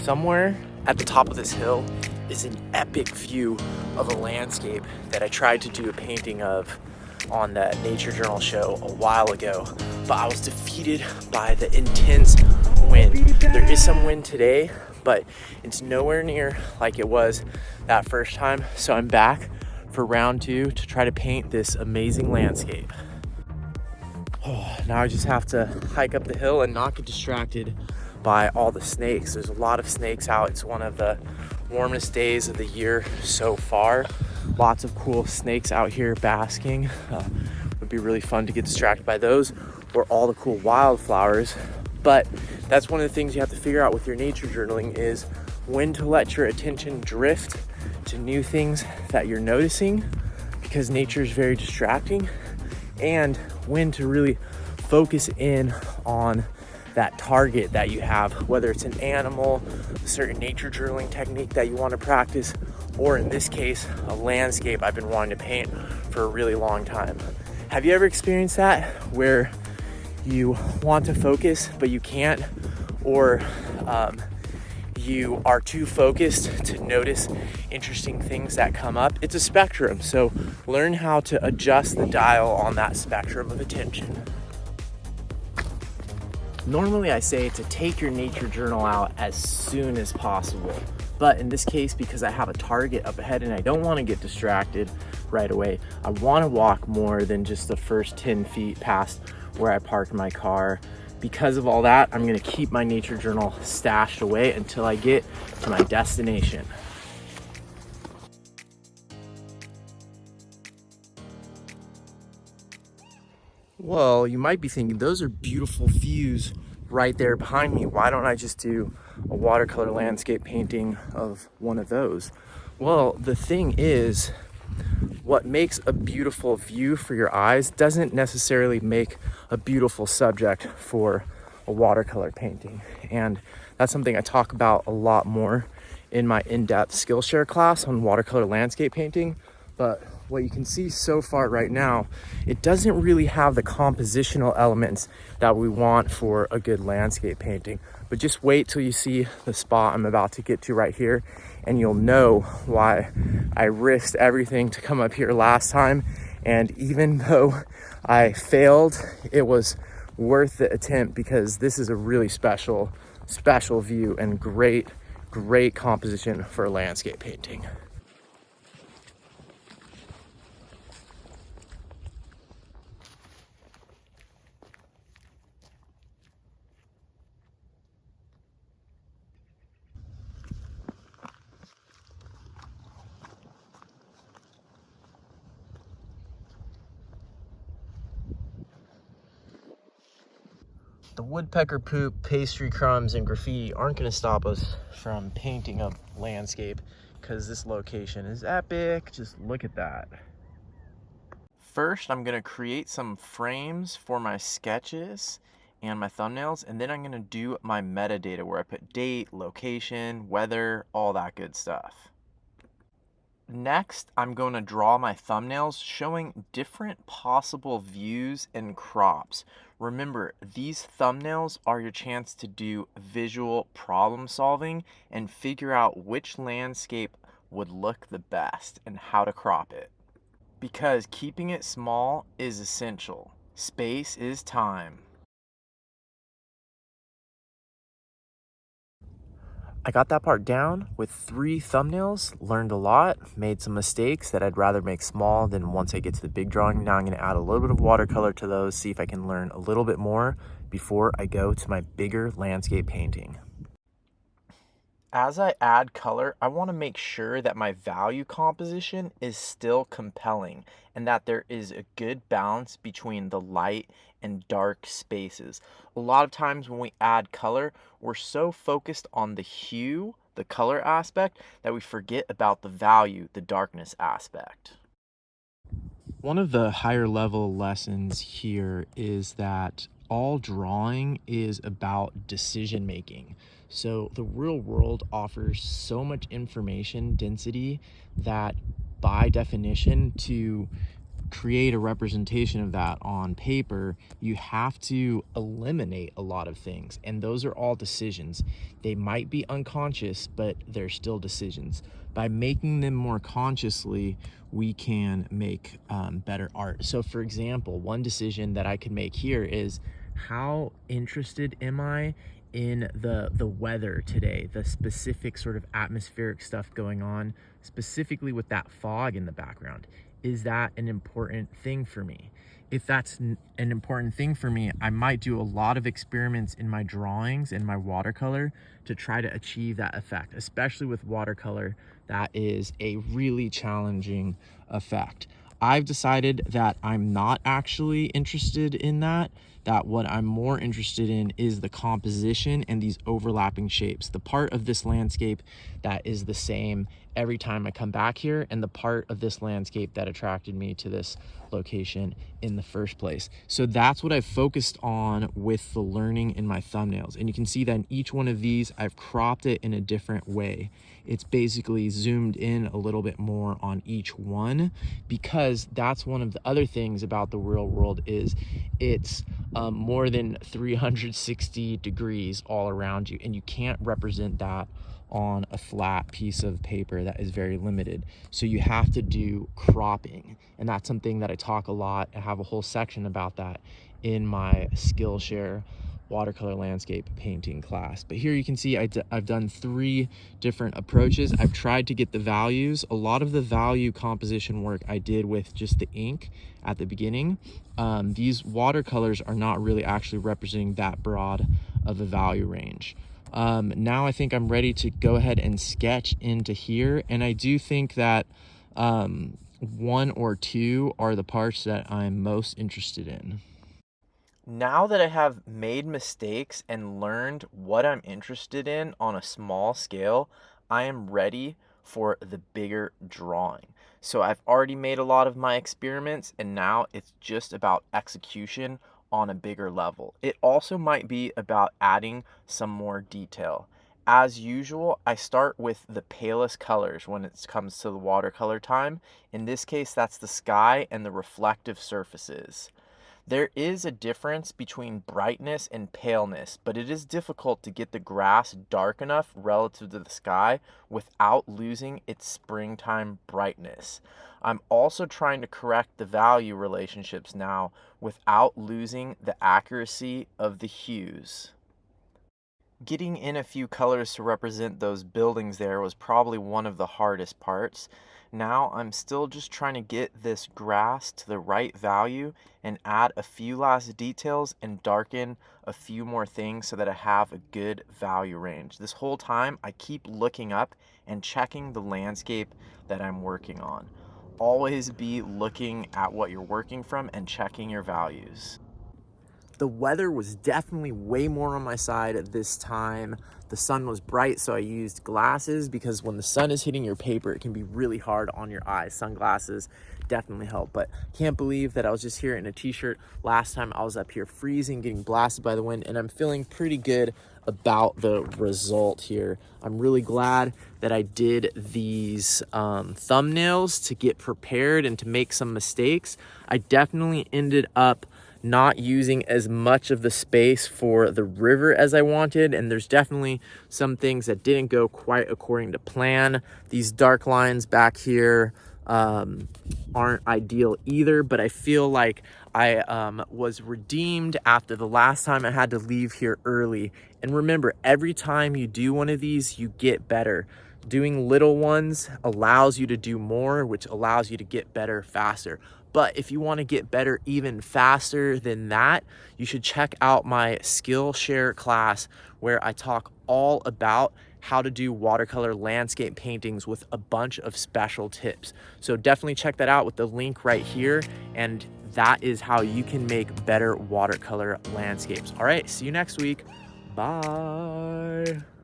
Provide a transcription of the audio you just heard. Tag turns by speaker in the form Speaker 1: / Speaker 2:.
Speaker 1: Somewhere at the top of this hill is an epic view of a landscape that I tried to do a painting of on that Nature Journal show a while ago, but I was defeated by the intense wind. There is some wind today, but it's nowhere near like it was that first time. So I'm back for round two to try to paint this amazing landscape. Now I just have to hike up the hill and not get distracted by all the snakes. There's a lot of snakes out. It's one of the warmest days of the year so far. Lots of cool snakes out here basking. Would be really fun to get distracted by those or all the cool wildflowers. But that's one of the things you have to figure out with your nature journaling is when to let your attention drift to new things that you're noticing, because nature is very distracting, and when to really focus in on that target that you have, whether it's an animal, a certain nature journaling technique that you want to practice, or in this case, a landscape I've been wanting to paint for a really long time. Have you ever experienced that where you want to focus but you can't, or you are too focused to notice interesting things that come up? It's a spectrum, so learn how to adjust the dial on that spectrum of attention. Normally I say to take your nature journal out as soon as possible, but in this case, because I have a target up ahead and I don't want to get distracted right away, I want to walk more than just the first 10 feet past where I parked my car. Because of all that, I'm going to keep my nature journal stashed away until I get to my destination. Well, you might be thinking, those are beautiful views right there behind me. Why don't I just do a watercolor landscape painting of one of those? Well, the thing is, what makes a beautiful view for your eyes doesn't necessarily make a beautiful subject for a watercolor painting. And that's something I talk about a lot more in my in-depth Skillshare class on watercolor landscape painting. But what you can see so far right now, it doesn't really have the compositional elements that we want for a good landscape painting. But just wait till you see the spot I'm about to get to right here, and you'll know why I risked everything to come up here last time. And even though I failed, it was worth the attempt, because this is a really special view and great composition for a landscape painting. The woodpecker poop, pastry crumbs, and graffiti aren't going to stop us from painting a landscape, because this location is epic. Just look at that. First, I'm going to create some frames for my sketches and my thumbnails, and then I'm going to do my metadata where I put date, location, weather, all that good stuff. Next, I'm going to draw my thumbnails showing different possible views and crops. Remember, these thumbnails are your chance to do visual problem solving and figure out which landscape would look the best and how to crop it. Because keeping it small is essential. Space is time. I got that part down with 3 thumbnails, learned a lot, made some mistakes that I'd rather make small than once I get to the big drawing. Now I'm going to add a little bit of watercolor to those, see if I can learn a little bit more before I go to my bigger landscape painting. As I add color, I want to make sure that my value composition is still compelling and that there is a good balance between the light and dark spaces. A lot of times when we add color, we're so focused on the hue, the color aspect, that we forget about the value, the darkness aspect. One of the higher level lessons here is that all drawing is about decision making. So the real world offers so much information density that by definition, to create a representation of that on paper, you have to eliminate a lot of things. And those are all decisions. They might be unconscious, but they're still decisions. By making them more consciously, we can make better art. So for example, one decision that I could make here is, how interested am I in the weather today, the specific sort of atmospheric stuff going on, specifically with that fog in the background? Is that an important thing for me? If that's an important thing for me, I might do a lot of experiments in my drawings and my watercolor to try to achieve that effect, especially with watercolor. That is a really challenging effect. I've decided that I'm not actually interested in that what I'm more interested in is the composition and these overlapping shapes. The part of this landscape that is the same every time I come back here, and the part of this landscape that attracted me to this location in the first place. So that's what I've focused on with the learning in my thumbnails. And you can see that in each one of these, I've cropped it in a different way. It's basically zoomed in a little bit more on each one, because that's one of the other things about the real world is it's more than 360 degrees all around you, and you can't represent that on a flat piece of paper. That is very limited. So you have to do cropping, and that's something that I talk a lot. I have a whole section about that in my Skillshare watercolor landscape painting class. But here you can see I've done 3 different approaches. I've tried to get the values. A lot of the value composition work I did with just the ink at the beginning. These watercolors are not really actually representing that broad of a value range. Now I think I'm ready to go ahead and sketch into here, and I do think that 1 or 2 are the parts that I'm most interested in. Now that I have made mistakes and learned what I'm interested in on a small scale, I am ready for the bigger drawing. So I've already made a lot of my experiments, and now it's just about execution on a bigger level. It also might be about adding some more detail. As usual, I start with the palest colors when it comes to the watercolor time. In this case, that's the sky and the reflective surfaces. There is a difference between brightness and paleness, but it is difficult to get the grass dark enough relative to the sky without losing its springtime brightness. I'm also trying to correct the value relationships now without losing the accuracy of the hues. Getting in a few colors to represent those buildings there was probably one of the hardest parts. Now I'm still just trying to get this grass to the right value and add a few last details and darken a few more things so that I have a good value range. This whole time I keep looking up and checking the landscape that I'm working on. Always be looking at what you're working from and checking your values. The weather was definitely way more on my side at this time. The sun was bright, so I used glasses, because when the sun is hitting your paper, it can be really hard on your eyes. Sunglasses definitely help, but can't believe that I was just here in a t-shirt. Last time I was up here freezing, getting blasted by the wind, and I'm feeling pretty good about the result here. I'm really glad that I did these thumbnails to get prepared and to make some mistakes. I definitely ended up not using as much of the space for the river as I wanted, and there's definitely some things that didn't go quite according to plan. These dark lines back here aren't ideal either, but I feel like I was redeemed after the last time I had to leave here early. And remember, every time you do one of these, you get better. Doing little ones allows you to do more, which allows you to get better faster. But if you want to get better even faster than that, you should check out my Skillshare class, where I talk all about how to do watercolor landscape paintings with a bunch of special tips. So definitely check that out with the link right here. And that is how you can make better watercolor landscapes. All right, see you next week. Bye.